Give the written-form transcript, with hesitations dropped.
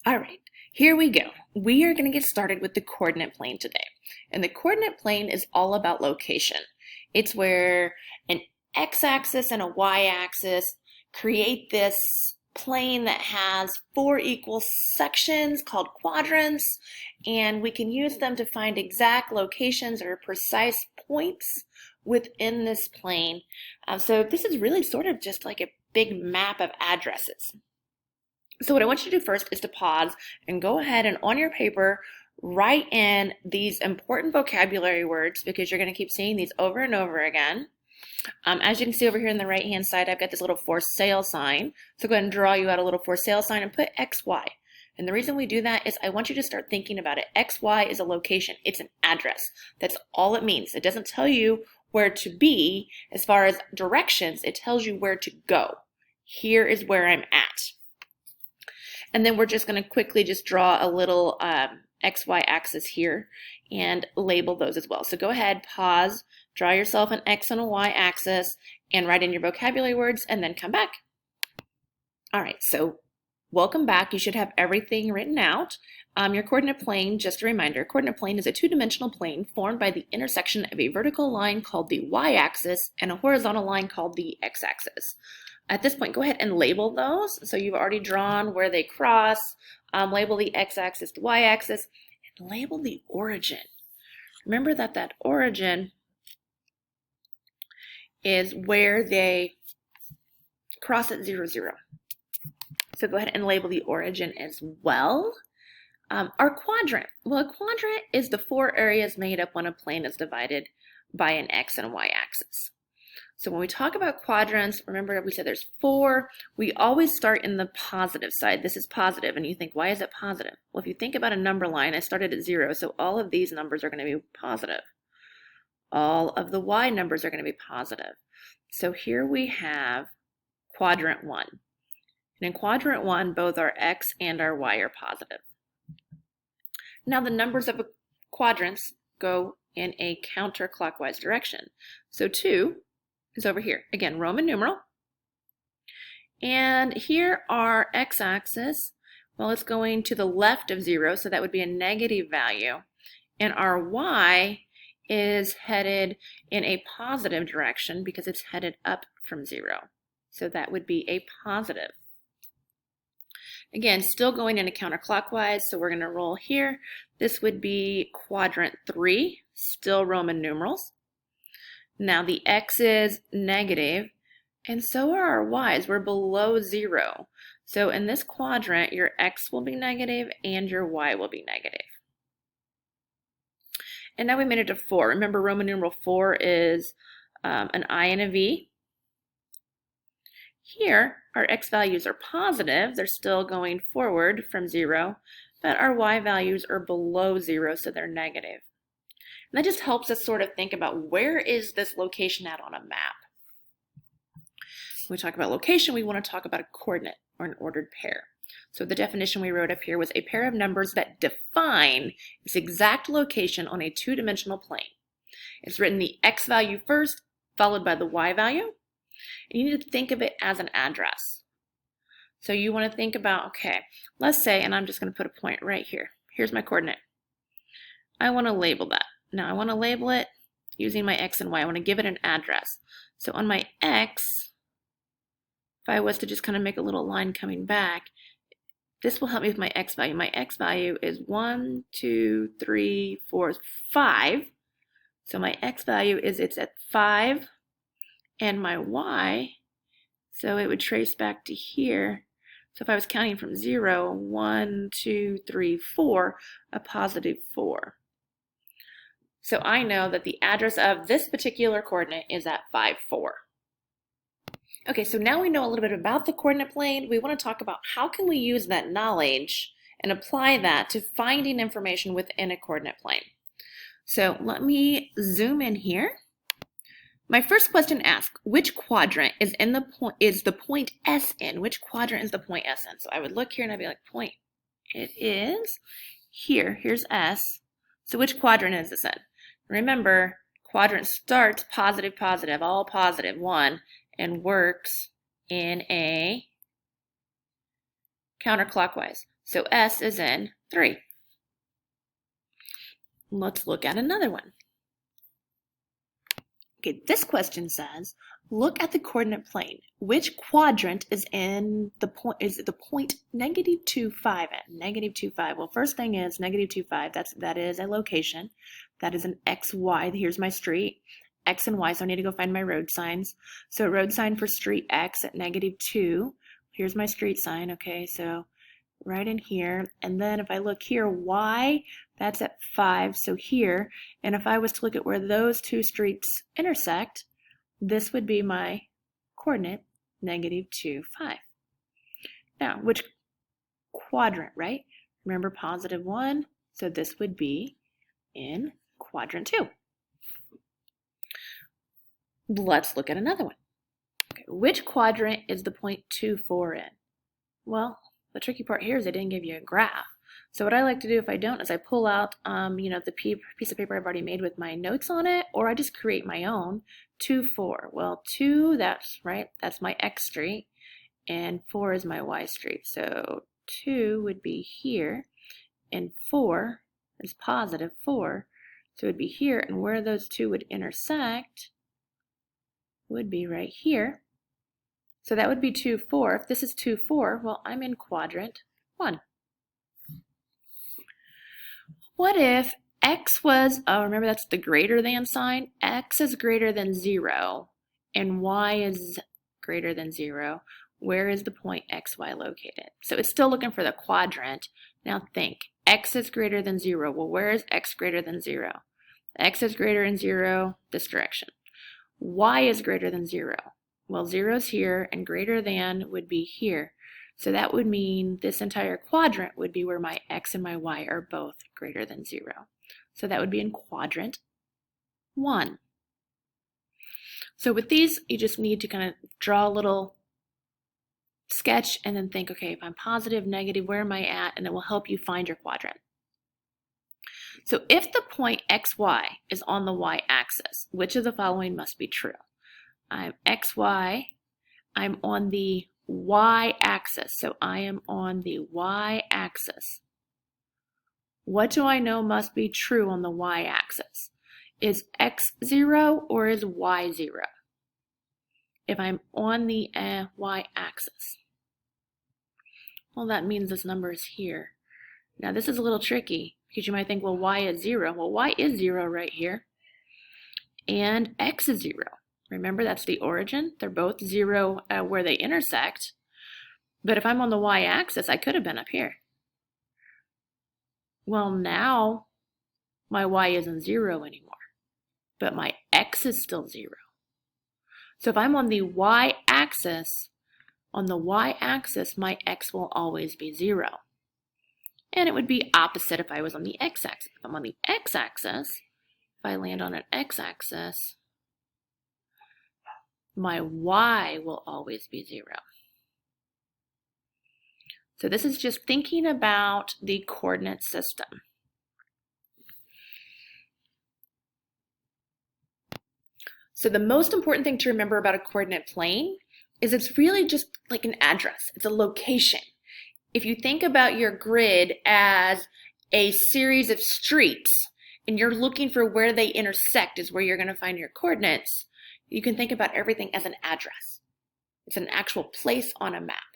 All right, here we go. We are going to get started with the coordinate plane today. And the coordinate plane is all about location. It's where an x-axis and a y-axis create this plane that has four equal sections called quadrants, and we can use them to find exact locations or precise points within this plane. So this is really sort of just like a big map of addresses. So what I want you to do first is to pause and go ahead and on your paper write in these important vocabulary words because you're going to keep seeing these over and over again. As you can see over here on the right hand side, I've got this little for sale sign. So go ahead and draw you out a little for sale sign and put XY. And the reason we do that is I want you to start thinking about it. XY is a location. It's an address. That's all it means. It doesn't tell you where to be as far as directions. It tells you where to go. Here is where I'm at. And then we're just going to quickly just draw a little XY axis here and label those as well. So go ahead, pause, draw yourself an X and a Y axis and write in your vocabulary words and then come back. All right, so welcome back. You should have everything written out. Your coordinate plane, just a reminder, coordinate plane is a two-dimensional plane formed by the intersection of a vertical line called the y-axis and a horizontal line called the x-axis. At this point, go ahead and label those. So you've already drawn where they cross, label the x-axis, the y-axis, and label the origin. Remember that that origin is where they cross at 0, 0. So go ahead and label the origin as well. Our quadrant. Well, a quadrant is the four areas made up when a plane is divided by an x and a y axis. So when we talk about quadrants, remember we said there's four. We always start in the positive side. This is positive, and you think, why is it positive? Well, if you think about a number line, I started at 0, so all of these numbers are going to be positive. All of the y numbers are going to be positive. So here we have quadrant 1. And in quadrant 1, both our x and our y are positive. Now the numbers of quadrants go in a counterclockwise direction. So 2 is over here. Again, Roman numeral. And here our x-axis, well, it's going to the left of 0, so that would be a negative value. And our y is headed in a positive direction because it's headed up from 0. So that would be a positive. Again, still going in a counterclockwise, so we're going to roll here. This would be quadrant 3, still Roman numerals. Now the x is negative, and so are our y's. We're below 0. So in this quadrant, your x will be negative and your y will be negative. And now we made it to 4. Remember, Roman numeral 4 is an I and a V. Here, our x values are positive. They're still going forward from 0, but our y values are below 0, so they're negative. And that just helps us sort of think about where is this location at on a map. When we talk about location, we want to talk about a coordinate or an ordered pair. So the definition we wrote up here was a pair of numbers that define its exact location on a two-dimensional plane. It's written the x value first, followed by the y value. And you need to think of it as an address. So you want to think about, okay, let's say, and I'm just going to put a point right here. Here's my coordinate. I want to label that. Now I want to label it using my x and y. I want to give it an address. So on my x, if I was to just kind of make a little line coming back, this will help me with my x value. My x value is 1, 2, 3, 4, 5. So my x value is it's at 5. And my y, so it would trace back to here. So if I was counting from 0, 1, 2, 3, 4, a positive 4. So I know that the address of this particular coordinate is at 5, 4. Okay, so now we know a little bit about the coordinate plane. We want to talk about how can we use that knowledge and apply that to finding information within a coordinate plane. So let me zoom in here. My first question asks, which quadrant is the point S in? Which quadrant is the point S in? So I would look here and I'd be like, point. It is here. Here's S. So which quadrant is this in? Remember, quadrant starts positive, positive, all positive, 1, and works in a counterclockwise. So S is in 3. Let's look at another one. Okay, this question says, look at the coordinate plane. Which quadrant is in the point, is the point -2, 5 in? -2, 5. Well, first thing is -2, 5. That is a location. That is an XY. Here's my street. X and Y, so I need to go find my road signs. So road sign for street X at -2. Here's my street sign, okay, so right in here. And then if I look here, Y, that's at 5, so here. And if I was to look at where those two streets intersect, this would be my coordinate, -2, 5. Now, which quadrant, right? Remember +1, so this would be in quadrant 2. Let's look at another one. Okay, which quadrant is the point 2, 4 in? Well, the tricky part here is they didn't give you a graph. So what I like to do if I don't is I pull out the piece of paper I've already made with my notes on it, or I just create my own. 2, 4. Well, 2, that's right, that's my X street, and 4 is my Y street. So 2 would be here, and 4 is +4, so it would be here, and where those two would intersect would be right here. So that would be 2, 4. If this is 2, 4, well, I'm in quadrant 1. What if X was, remember that's the greater than sign, X is greater than 0, and Y is greater than 0. Where is the point XY located? So it's still looking for the quadrant. Now think, X is greater than 0. Well, where is X greater than 0? X is greater than 0, this direction. Y is greater than 0. Well, 0 is here, and greater than would be here. So that would mean this entire quadrant would be where my X and my Y are both greater than 0. So that would be in quadrant 1. So with these, you just need to kind of draw a little sketch and then think, okay, if I'm positive, negative, where am I at? And it will help you find your quadrant. So if the point XY is on the Y-axis, which of the following must be true? I'm XY, I'm on the Y-axis, so I am on the Y-axis. What do I know must be true on the Y-axis? Is X 0 or is Y 0? If I'm on the Y-axis, well, that means this number is here. Now this is a little tricky because you might think, well, Y is 0. Well, Y is 0 right here, and X is 0. Remember, that's the origin. They're both 0 where they intersect. But if I'm on the Y-axis, I could have been up here. Well, now my Y isn't 0 anymore, but my X is still 0. So if I'm on the Y-axis, my X will always be 0. And it would be opposite if I was on the X-axis. If I'm on the X-axis, if I land on an X-axis, my Y will always be 0. So this is just thinking about the coordinate system. So the most important thing to remember about a coordinate plane is it's really just like an address. It's a location. If you think about your grid as a series of streets and you're looking for where they intersect is where you're going to find your coordinates, you can think about everything as an address. It's an actual place on a map.